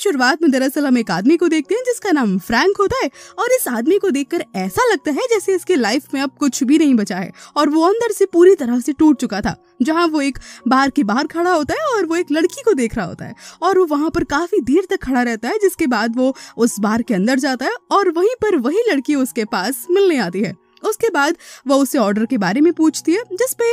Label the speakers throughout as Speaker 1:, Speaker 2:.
Speaker 1: शुरुआत में दरअसल हम एक आदमी को देखते हैं जिसका नाम फ्रैंक होता है और इस आदमी को देखकर ऐसा लगता है जैसे इसके लाइफ में अब कुछ भी नहीं बचा है और वो अंदर से पूरी तरह से टूट चुका था। जहाँ वो एक बार के बाहर खड़ा होता है और वो एक लड़की को देख रहा होता है और वो वहाँ पर काफी देर तक खड़ा रहता है, जिसके बाद वो उस बार के अंदर जाता है और वहीं पर वही लड़की उसके पास मिलने आती है। उसके बाद वो उससे ऑर्डर के बारे में पूछती है, जिसपे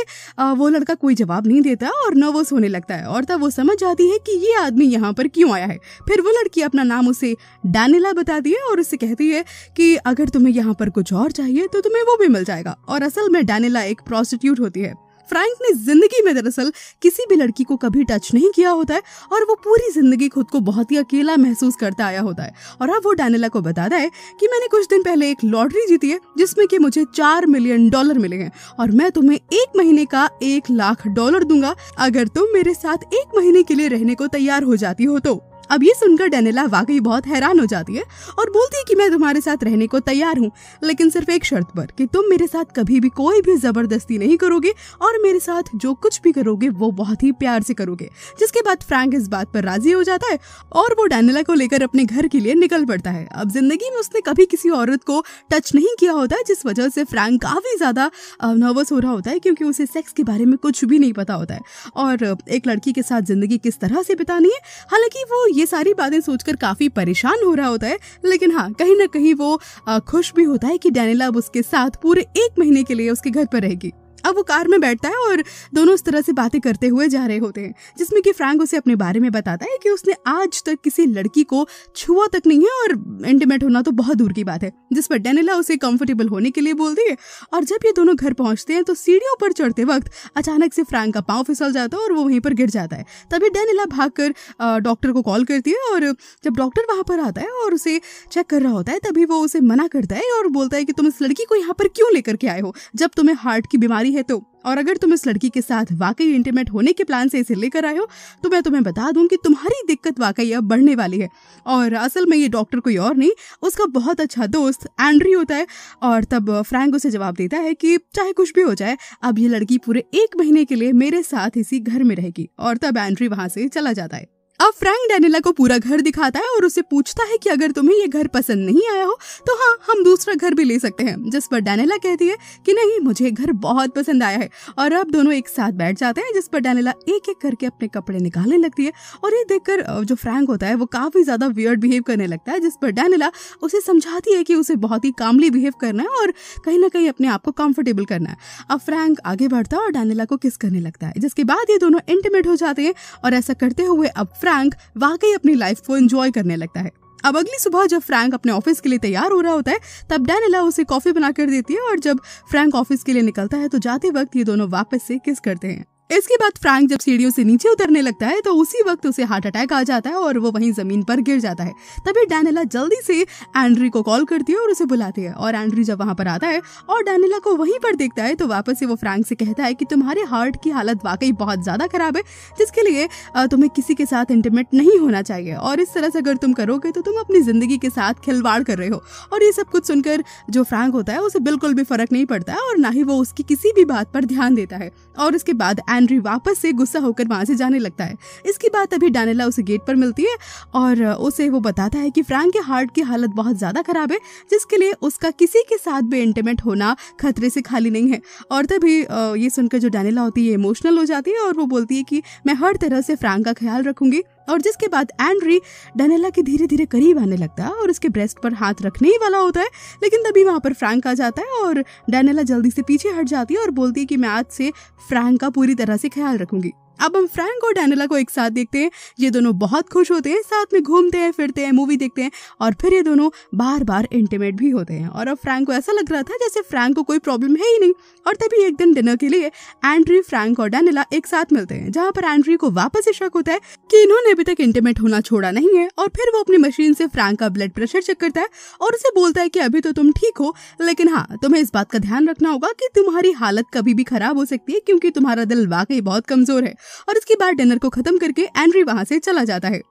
Speaker 1: वो लड़का कोई जवाब नहीं देता और नर्वस होने लगता है और तब वो समझ जाती है कि ये आदमी यहाँ पर क्यों आया है। फिर वो लड़की अपना नाम उसे डैनिला बताती है और उससे कहती है कि अगर तुम्हें यहाँ पर कुछ और चाहिए तो तुम्हें वो भी मिल जाएगा। और असल में डैनिला एक प्रोस्टिट्यूट होती है। फ्रैंक ने जिंदगी में दरअसल किसी भी लड़की को कभी टच नहीं किया होता है और वो पूरी जिंदगी खुद को बहुत ही अकेला महसूस करता आया होता है। और अब वो डैनिला को बताता है कि मैंने कुछ दिन पहले एक लॉटरी जीती है जिसमें कि मुझे $4 मिलियन मिले हैं और मैं तुम्हें 1 महीने का $1 लाख दूंगा अगर तुम मेरे साथ 1 महीने के लिए रहने को तैयार हो जाती हो तो। अब ये सुनकर डैनिला वाकई बहुत हैरान हो जाती है और बोलती है कि मैं तुम्हारे साथ रहने को तैयार हूँ, लेकिन सिर्फ एक शर्त पर कि तुम मेरे साथ कभी भी कोई भी जबरदस्ती नहीं करोगे और मेरे साथ जो कुछ भी करोगे वो बहुत ही प्यार से करोगे। जिसके बाद फ्रैंक इस बात पर राजी हो जाता है और वो डैनिला को लेकर अपने घर के लिए निकल पड़ता है। अब जिंदगी में उसने कभी किसी औरत को टच नहीं किया होता है, जिस वजह से फ्रैंक काफी ज्यादा नर्वस हो रहा होता है क्योंकि उसे सेक्स के बारे में कुछ भी नहीं पता होता है और एक लड़की के साथ जिंदगी किस तरह से बितानी है। हालांकि वो ये सारी बातें सोचकर काफी परेशान हो रहा होता है, लेकिन हाँ कहीं ना कहीं वो खुश भी होता है कि डैनिला अब उसके साथ पूरे 1 महीने के लिए उसके घर पर रहेगी। अब वो कार में बैठता है और दोनों इस तरह से बातें करते हुए जा रहे होते हैं, जिसमें कि फ्रैंक उसे अपने बारे में बताता है कि उसने आज तक किसी लड़की को छुआ तक नहीं है और इंटीमेट होना तो बहुत दूर की बात है। जिस पर डैनिला उसे कंफर्टेबल होने के लिए बोलती है। और जब ये दोनों घर पहुंचते हैं तो सीढ़ियों पर चढ़ते वक्त अचानक से फ्रैंक का पाँव फिसल जाता है और वो वहीं पर गिर जाता है। तभी डैनिला भागकर डॉक्टर को कॉल करती है और जब डॉक्टर वहां पर आता है और उसे चेक कर रहा होता है तभी वो उसे मना करता है और बोलता है कि तुम इस लड़की को यहाँ पर क्यों लेकर के आए हो जब तुम्हें हार्ट की बीमारी है तो, और अगर तुम इस लड़की के साथ वाकई इंटीमेट होने के प्लान से इसे लेकर आए हो तो मैं तुम्हें बता दूं कि तुम्हारी दिक्कत वाकई अब बढ़ने वाली है। और असल में ये डॉक्टर कोई और नहीं, उसका बहुत अच्छा दोस्त एंड्री होता है। और तब फ्रैंक उसे जवाब देता है कि चाहे कुछ भी हो जाए अब ये लड़की पूरे 1 महीने के लिए मेरे साथ इसी घर में रहेगी। और तब एंड्री वहां से चला जाता है। अब फ्रैंक डैनिला को पूरा घर दिखाता है और उसे पूछता है कि अगर तुम्हें ये घर पसंद नहीं आया हो तो हाँ हम दूसरा घर भी ले सकते हैं। जिस पर डैनिला कहती है कि नहीं मुझे घर बहुत पसंद आया है। और अब दोनों एक साथ बैठ जाते हैं, जिस पर डैनिला एक एक करके अपने कपड़े निकालने लगती है और ये देखकर जो फ्रैंक होता है वो काफी ज्यादा वियर्ड बिहेव करने लगता है। जिस पर डैनिला उसे समझाती है कि उसे बहुत ही कामली बिहेव करना है और कहीं ना कहीं अपने आप को कंफर्टेबल करना है। अब फ्रैंक आगे बढ़ता है और डैनिला को किस करने लगता है, जिसके बाद ये दोनों इंटीमेट हो जाते हैं और ऐसा करते हुए अब फ्रैंक वाकई अपनी लाइफ को एंजॉय करने लगता है। अब अगली सुबह जब फ्रैंक अपने ऑफिस के लिए तैयार हो रहा होता है तब डैनिला उसे कॉफी बनाकर देती है और जब फ्रैंक ऑफिस के लिए निकलता है तो जाते वक्त ये दोनों वापस से किस करते हैं। इसके बाद फ्रैंक जब सीढ़ियों से नीचे उतरने लगता है तो उसी वक्त उसे हार्ट अटैक आ जाता है और वो वहीं जमीन पर गिर जाता है। तभी डैनिला जल्दी से एंड्री को कॉल करती है और उसे बुलाती है और एंड्री जब वहां पर आता है और डैनिला को वहीं पर देखता है तो वापस से वो फ्रैंक से कहता है कि तुम्हारे हार्ट की हालत वाकई बहुत ज्यादा खराब है, जिसके लिए तुम्हें किसी के साथ इंटीमेट नहीं होना चाहिए और इस तरह से अगर तुम करोगे तो तुम अपनी जिंदगी के साथ खिलवाड़ कर रहे हो। और ये सब कुछ सुनकर जो फ्रैंक होता है उसे बिल्कुल भी फर्क नहीं पड़ता है और ना ही वो उसकी किसी भी बात पर ध्यान देता है। और इसके बाद एंड्री वापस से गुस्सा होकर वहां से जाने लगता है। इसके बाद तभी डैनिला उसे गेट पर मिलती है और उसे वो बताता है कि फ्रैंक के हार्ट की हालत बहुत ज्यादा खराब है, जिसके लिए उसका किसी के साथ भी इंटीमेट होना खतरे से खाली नहीं है। और तभी ये सुनकर जो डैनिला होती है इमोशनल हो जाती है और वो बोलती है कि मैं हर तरह से फ्रैंक का ख्याल रखूंगी। और जिसके बाद एंड्री डैनिला के धीरे धीरे करीब आने लगता है और उसके ब्रेस्ट पर हाथ रखने ही वाला होता है, लेकिन तभी वहां पर फ्रैंक आ जाता है और डैनिला जल्दी से पीछे हट जाती है और बोलती है कि मैं आज से फ्रैंक का पूरी तरह से ख्याल रखूंगी। अब हम फ्रैंक और डैनिला को एक साथ देखते हैं। ये दोनों बहुत खुश होते हैं, साथ में घूमते हैं, फिरते हैं, मूवी देखते हैं और फिर ये दोनों बार बार इंटीमेट भी होते हैं। और अब फ्रैंक को ऐसा लग रहा था जैसे फ्रैंक को कोई प्रॉब्लम है ही नहीं। और तभी एक दिन डिनर के लिए एंड्री, फ्रैंक और डैनिला एक साथ मिलते हैं, जहाँ पर एंड्री को वापस से शक होता है कि इन्होंने अभी तक इंटीमेट होना छोड़ा नहीं है। और फिर वो अपनी मशीन से फ्रैंक का ब्लड प्रेशर चेक करता है और उसे बोलता है कि अभी तो तुम ठीक हो, लेकिन हाँ तुम्हें इस बात का ध्यान रखना होगा कि तुम्हारी हालत कभी भी खराब हो सकती है क्योंकि तुम्हारा दिल वाकई बहुत कमजोर है। और इसके बाद डिनर को खत्म करके एंड्री वहां से चला जाता है।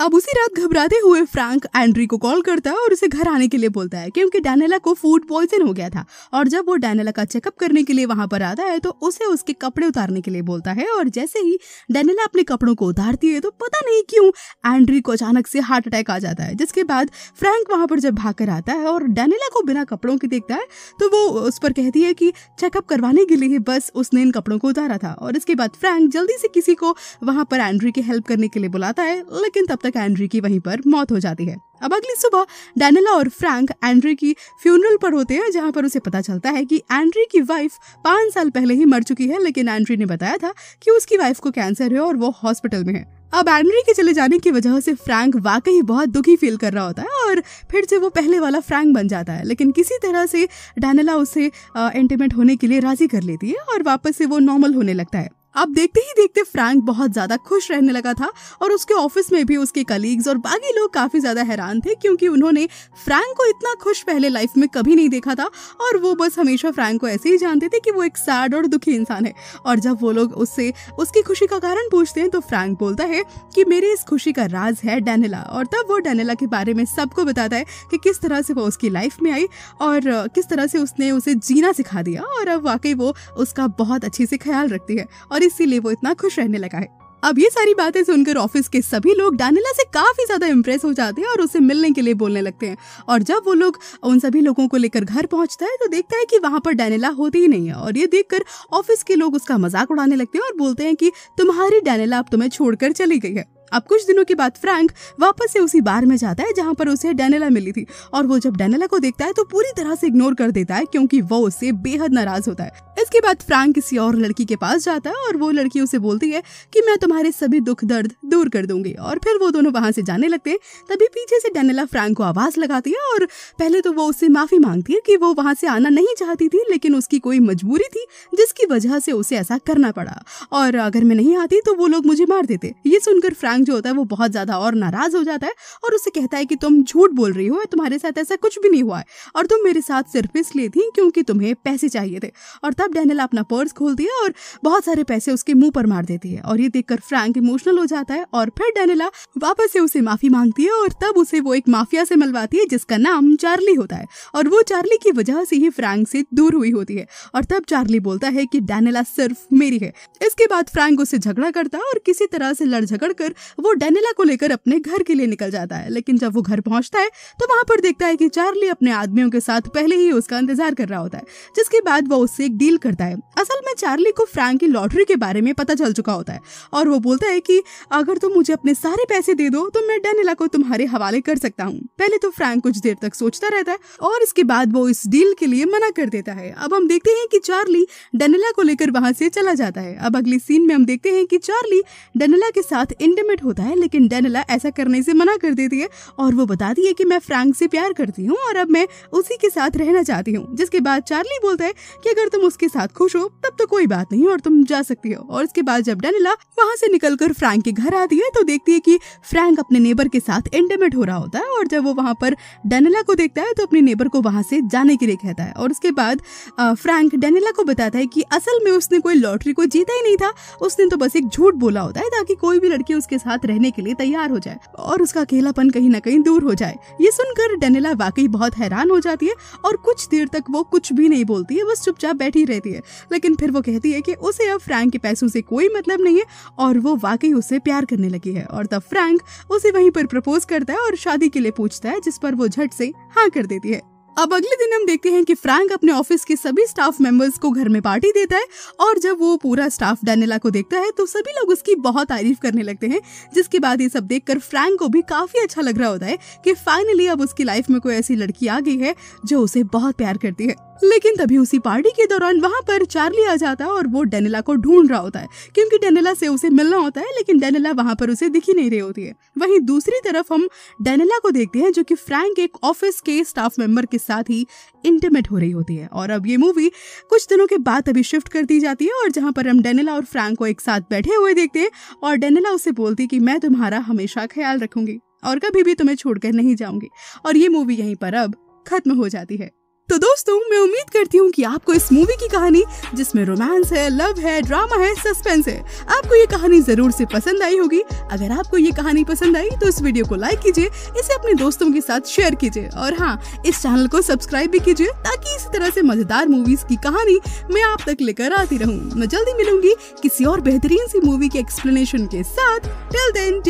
Speaker 1: अब उसी रात घबराते हुए फ्रैंक एंड्री को कॉल करता है और उसे घर आने के लिए बोलता है क्योंकि डैनिला को फूड पॉइजन हो गया था। और जब वो डैनिला का चेकअप करने के लिए वहां पर आता है तो उसे उसके कपड़े उतारने के लिए बोलता है। और जैसे ही डैनिला अपने कपड़ों को उतारती है तो पता नहीं क्यों एंड्री को अचानक से हार्ट अटैक आ जाता है, जिसके बाद फ्रैंक वहां पर जब भाग कर आता है और डैनिला को बिना कपड़ों के देखता है तो वो उस पर कहती है कि चेकअप करवाने के लिए बस उसने इन कपड़ों को उतारा था। और इसके बाद फ्रैंक जल्दी से किसी को वहां पर एंड्री की हेल्प करने के लिए बुलाता है, लेकिन तब तक एंड्री की वहीं पर मौत हो जाती है। अब अगली सुबह डैनिला और फ्रैंक एंड्री की फ्यूनरल पर होते हैं, जहां पर उसे पता चलता है कि एंड्री की वाइफ 5 साल पहले ही मर चुकी है, लेकिन एंड्री ने बताया था कि उसकी वाइफ को कैंसर है और वो हॉस्पिटल में है। अब एंड्री के चले जाने की वजह से फ्रैंक वाकई बहुत दुखी फील कर रहा होता है और फिर से वो पहले वाला फ्रैंक बन जाता है, लेकिन किसी तरह से डैनिला उसे इंटीमेट होने के लिए राजी कर लेती है और वापस से वो नॉर्मल होने लगता है। अब देखते ही देखते फ्रैंक बहुत ज्यादा खुश रहने लगा था और उसके ऑफिस में भी उसके कलीग्स और बाकी लोग काफी ज्यादा हैरान थे, क्योंकि उन्होंने फ्रैंक को इतना खुश पहले लाइफ में कभी नहीं देखा था और वो बस हमेशा फ्रैंक को ऐसे ही जानते थे कि वो एक सैड और दुखी इंसान है। और जब वो लोग उससे उसकी खुशी का कारण पूछते हैं तो फ्रैंक बोलता है कि मेरे इस खुशी का राज है डैनिला। और तब वो डैनिला के बारे में सबको बताता है कि किस तरह से वो उसकी लाइफ में आई और किस तरह से उसने उसे जीना सिखा दिया और अब वाकई वो उसका बहुत अच्छे से ख्याल रखती है और इसीलिए वो इतना खुश रहने लगा है। अब ये सारी बातें सुनकर ऑफिस के सभी लोग डैनिला से काफी ज्यादा इम्प्रेस हो जाते हैं और उसे मिलने के लिए बोलने लगते हैं। और जब वो लोग उन सभी लोगों को लेकर घर पहुंचता है तो देखता है कि वहां पर डैनिला होती ही नहीं है। और ये देखकर ऑफिस के लोग उसका मजाक उड़ाने लगते हैं और बोलते हैं कि तुम्हारी डैनिला अब तुम्हें छोड़कर चली गई है। अब कुछ दिनों के बाद फ्रैंक वापस से उसी बार में जाता है जहां पर उसे डैनिला मिली थी और वो जब डैनिला को देखता है तो पूरी तरह से इग्नोर कर देता है, क्योंकि वो उससे बेहद नाराज होता है। इसके बाद फ्रैंक किसी और लड़की के पास जाता है और वो लड़की उसे बोलती है कि मैं तुम्हारे सभी दुख दर्द दूर कर दूंगी। और फिर वो दोनों वहां से जाने लगते हैं। तभी पीछे से डैनिला फ्रैंक को आवाज लगाती है और पहले तो वो उससे माफी मांगती है कि वो वहां से आना नहीं चाहती थी, लेकिन उसकी कोई मजबूरी थी जिसकी वजह से उसे ऐसा करना पड़ा और अगर मैं नहीं आती तो वो लोग मुझे मार देते। ये सुनकर फ्रैंक जो होता है वो बहुत ज्यादा और नाराज हो जाता है और उससे कहता है कि तुम झूठ बोल रही हो, तुम्हारे साथ ऐसा कुछ भी नहीं हुआ है और तुम मेरे साथ सिर्फ इसलिए थी क्योंकि तुम्हें पैसे चाहिए थे। और तब डैनिला अपना पर्स खोलती है और बहुत सारे पैसे उसके मुंह पर मार देती है और ये देखकर फ्रैंक इमोशनल हो जाता है और फिर डैनिला वापस से उसे माफी मांगती है और तब उसे वो एक माफिया से मिलवाती है जिसका नाम चार्ली होता है और वो चार्ली की वजह से ही फ्रैंक से दूर हुई होती है। और तब चार्ली बोलता है कि डैनिला सिर्फ मेरी है। इसके बाद फ्रैंक उससे झगड़ा करता है और किसी तरह से लड़ झगड़ कर वो डैनिला को लेकर अपने घर के लिए निकल जाता है। लेकिन जब वो घर पहुंचता है तो वहां पर देखता है कि चार्ली अपने आदमियों के साथ पहले ही उसका इंतजार कर रहा होता है, जिसके बाद वो उससे एक डील करता है। असल में चार्ली को फ्रैंक की लॉटरी के बारे में पता चल चुका होता है और वो बोलता है कि अगर तुम मुझे अपने सारे पैसे दे दो तो मैं डैनिला को तुम्हारे हवाले कर सकता हूँ। पहले तो फ्रैंक कुछ देर तक सोचता रहता है और इसके बाद वो इस डील के लिए मना कर देता है। अब हम देखते हैं कि चार्ली डैनिला को लेकर वहां से चला जाता है। अब अगली सीन में हम देखते हैं कि चार्ली डैनिला के साथ इंटीमेट होता है, लेकिन डैनिला ऐसा करने से मना कर देती है और वो बताती है कि मैं फ्रैंक से प्यार करती हूँ और अब मैं उसी के साथ रहना चाहती हूँ। जिसके बाद चार्ली बोलता है कि अगर तुम उसके साथ खुश हो तब तो कोई बात नहीं और तुम जा सकती हो। और इसके बाद जब डैनिला वहां से निकलकर फ्रैंक के घर आती है तो देखती है कि फ्रैंक अपने नेबर के साथ इंटीमेट हो रहा होता है और जब वो वहां पर डैनिला को देखता है तो अपने नेबर को वहां से जाने के लिए कहता है। और उसके बाद फ्रैंक डैनिला को बताता है कि असल में उसने कोई लॉटरी को जीता ही नहीं था, उसने तो बस एक झूठ बोला होता है ताकि कोई भी लड़की उसके साथ रहने के लिए तैयार हो जाए और उसका अकेलापन कहीं ना कहीं दूर हो जाए। ये सुनकर डैनिला वाकई बहुत हैरान हो जाती है और कुछ देर तक वो कुछ भी नहीं बोलती है, बस चुपचाप बैठी रहती है। लेकिन फिर वो कहती है कि उसे अब फ्रैंक के पैसों से कोई मतलब नहीं है और वो वाकई उससे प्यार करने लगी है। और तब फ्रैंक उसे वहीं पर प्रपोज करता है और शादी के लिए पूछता है, जिस पर वो झट से हाँ कर देती है। अब अगले दिन हम देखते हैं कि फ्रैंक अपने ऑफिस के सभी स्टाफ मेंबर्स को घर में पार्टी देता है और जब वो पूरा स्टाफ डैनिला को देखता है तो सभी लोग उसकी बहुत तारीफ करने लगते हैं। जिसके बाद ये सब देखकर फ्रैंक को भी काफी अच्छा लग रहा होता है कि फाइनली अब उसकी लाइफ में कोई ऐसी लड़की आ गई है जो उसे बहुत प्यार करती है। लेकिन तभी उसी पार्टी के दौरान वहां पर चार्ली आ जाता है और वो डैनिला को ढूंढ रहा होता है क्योंकि डैनिला से उसे मिलना होता है, लेकिन डैनिला वहां पर उसे दिख ही नहीं रही होती है। वहीं दूसरी तरफ हम डैनिला को देखते हैं जो कि फ्रैंक एक ऑफिस के स्टाफ मेंबर के साथ ही इंटीमेट हो रही होती है। और अब ये मूवी कुछ दिनों के बाद अभी शिफ्ट कर दी जाती है और जहां पर हम डैनिला और फ्रैंक को एक साथ बैठे हुए देखते हैं और डैनिला उसे बोलती कि मैं तुम्हारा हमेशा ख्याल रखूंगी और कभी भी तुम्हें छोड़कर नहीं जाऊंगी। और ये मूवी यहीं पर अब खत्म हो जाती है। तो दोस्तों मैं उम्मीद करती हूँ कि आपको इस मूवी की कहानी, जिसमें रोमांस है, लव है, ड्रामा है, सस्पेंस है, आपको ये कहानी जरूर से पसंद आई होगी। अगर आपको ये कहानी पसंद आई तो इस वीडियो को लाइक कीजिए, इसे अपने दोस्तों के साथ शेयर कीजिए और हाँ, इस चैनल को सब्सक्राइब भी कीजिए ताकि इसी तरह से मजेदार मूवीज की कहानी मैं आप तक लेकर आती रहूँ। मैं जल्दी मिलूंगी किसी और बेहतरीन सी मूवी के एक्सप्लेनेशन के साथ। Till then